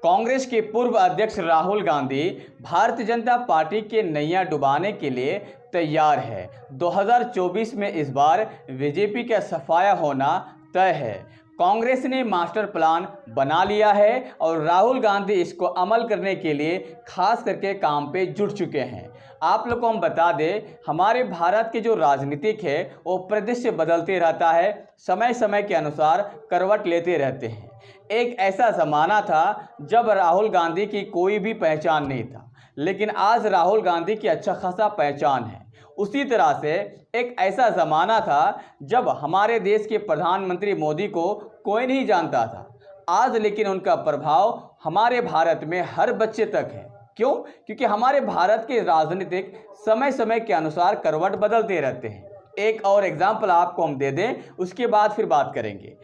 कांग्रेस के पूर्व अध्यक्ष राहुल गांधी भारतीय जनता पार्टी के नैया डुबाने के लिए तैयार है। 2024 में इस बार बीजेपी का सफाया होना तय है। कांग्रेस ने मास्टर प्लान बना लिया है और राहुल गांधी इसको अमल करने के लिए खास करके काम पे जुट चुके हैं। आप लोग को हम बता दें, हमारे भारत के जो राजनीतिक है वो परिदृश्य बदलते रहता है, समय समय के अनुसार करवट लेते रहते हैं। एक ऐसा ज़माना था जब राहुल गांधी की कोई भी पहचान नहीं था, लेकिन आज राहुल गांधी की अच्छा खासा पहचान है। उसी तरह से एक ऐसा ज़माना था जब हमारे देश के प्रधानमंत्री मोदी को कोई नहीं जानता था। आज लेकिन उनका प्रभाव हमारे भारत में हर बच्चे तक है। क्यों? क्योंकि हमारे भारत के राजनीतिक समय समय के अनुसार करवट बदलते रहते हैं। एक और एग्जाम्पल आपको हम दे दें, उसके बाद फिर बात करेंगे।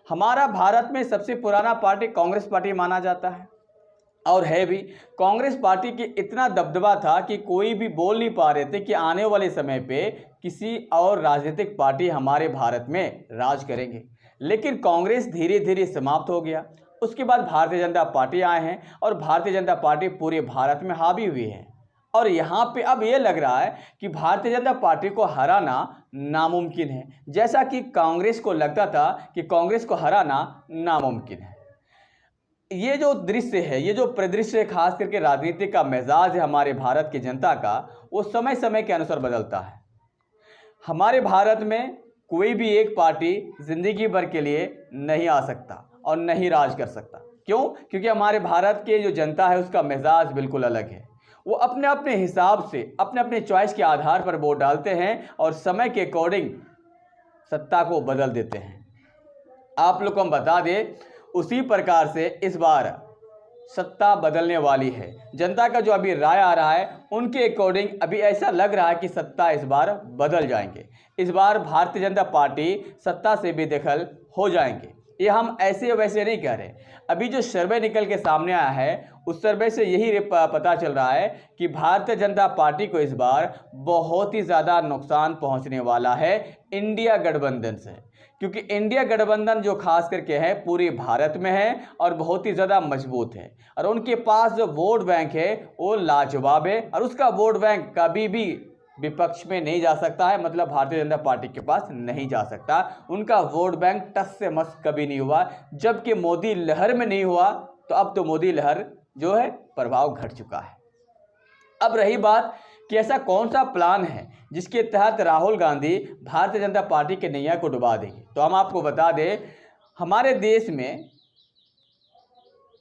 हमारा भारत में सबसे पुराना पार्टी कांग्रेस पार्टी माना जाता है और है भी। कांग्रेस पार्टी की इतना दबदबा था कि कोई भी बोल नहीं पा रहे थे कि आने वाले समय पे किसी और राजनीतिक पार्टी हमारे भारत में राज करेंगे। लेकिन कांग्रेस धीरे धीरे समाप्त हो गया। उसके बाद भारतीय जनता पार्टी आए हैं और भारतीय जनता पार्टी पूरे भारत में हावी हुई है। और यहाँ पे अब ये लग रहा है कि भारतीय जनता पार्टी को हराना नामुमकिन है, जैसा कि कांग्रेस को लगता था कि कांग्रेस को हराना नामुमकिन है। ये जो दृश्य है, ये जो परिदृश्य खास करके राजनीति का मिजाज है हमारे भारत की जनता का, वो समय समय के अनुसार बदलता है। हमारे भारत में कोई भी एक पार्टी जिंदगी भर के लिए नहीं आ सकता और नहीं राज कर सकता। क्यों? क्योंकि हमारे भारत के जो जनता है उसका मिजाज बिल्कुल अलग है। वो अपने अपने हिसाब से अपने अपने चॉइस के आधार पर वोट डालते हैं और समय के अकॉर्डिंग सत्ता को बदल देते हैं। आप लोग को हम बता दें, उसी प्रकार से इस बार सत्ता बदलने वाली है। जनता का जो अभी राय आ रहा है उनके अकॉर्डिंग अभी ऐसा लग रहा है कि सत्ता इस बार बदल जाएंगे। इस बार भारतीय जनता पार्टी सत्ता से बेदखल हो जाएंगे। ये हम ऐसे वैसे नहीं कह रहे। अभी जो सर्वे निकल के सामने आया है उस सर्वे से यही पता चल रहा है कि भारतीय जनता पार्टी को इस बार बहुत ही ज़्यादा नुकसान पहुंचने वाला है इंडिया गठबंधन से। क्योंकि इंडिया गठबंधन जो खास करके है पूरे भारत में है और बहुत ही ज़्यादा मजबूत है और उनके पास जो वोट बैंक है वो लाजवाब है और उसका वोट बैंक कभी भी विपक्ष में नहीं जा सकता है, मतलब भारतीय जनता पार्टी के पास नहीं जा सकता। उनका वोट बैंक टस से मस कभी नहीं हुआ। जबकि मोदी लहर में नहीं हुआ तो अब तो मोदी लहर जो है प्रभाव घट चुका है। अब रही बात कि ऐसा कौन सा प्लान है जिसके तहत राहुल गांधी भारतीय जनता पार्टी के नैया को डुबा देंगे, तो हम आपको बता दें, हमारे देश में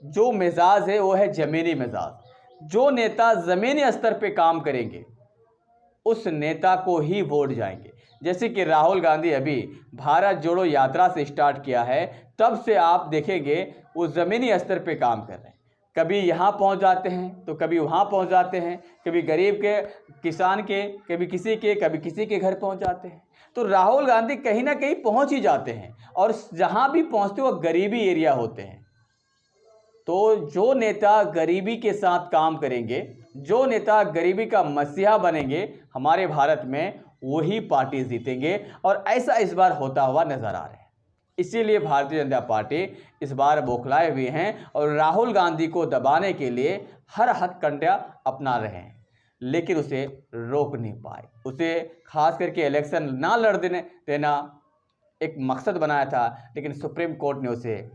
जो मिजाज है वो है जमीनी मिजाज। जो नेता जमीनी स्तर पे काम करेंगे उस नेता को ही वोट जाएंगे। जैसे कि राहुल गांधी अभी भारत जोड़ो यात्रा से स्टार्ट किया है, तब से आप देखेंगे वो ज़मीनी स्तर पे काम कर रहे हैं। कभी यहाँ पहुँच जाते हैं तो कभी वहाँ पहुँच जाते हैं, कभी गरीब के, किसान के, कभी किसी के घर पहुँच जाते हैं। तो राहुल गांधी कहीं ना कहीं पहुँच ही जाते हैं और जहाँ भी पहुँचते वो गरीबी एरिया होते हैं। तो जो नेता गरीबी के साथ काम करेंगे, जो नेता गरीबी का मसीहा बनेंगे हमारे भारत में, वही पार्टी जीतेंगे और ऐसा इस बार होता हुआ नजर आ रहा है। इसीलिए भारतीय जनता पार्टी इस बार बौखलाए हुए हैं और राहुल गांधी को दबाने के लिए हर हथकंडा अपना रहे हैं, लेकिन उसे रोक नहीं पाए। उसे खास करके इलेक्शन ना लड़ देना एक मकसद बनाया था, लेकिन सुप्रीम कोर्ट ने उसे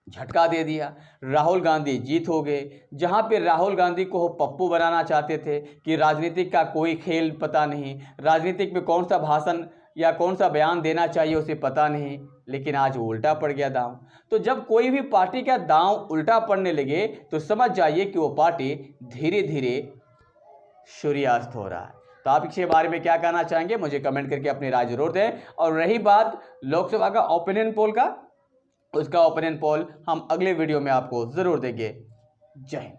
झटका दे दिया। राहुल गांधी जीत हो गए। जहां पे राहुल गांधी को वो पप्पू बनाना चाहते थे कि राजनीतिक का कोई खेल पता नहीं, राजनीतिक में कौन सा भाषण या कौन सा बयान देना चाहिए उसे पता नहीं, लेकिन आज वो उल्टा पड़ गया दांव। तो जब कोई भी पार्टी का दांव उल्टा पड़ने लगे तो समझ जाइए कि वो पार्टी धीरे धीरे सूर्यास्त हो रहा है। तो आप इसके बारे में क्या कहना चाहेंगे, मुझे कमेंट करके अपनी राय जरूर दें। और रही बात लोकसभा का ओपिनियन पोल का, उसका ओपिनियन पोल हम अगले वीडियो में आपको ज़रूर देंगे। जय हिंद।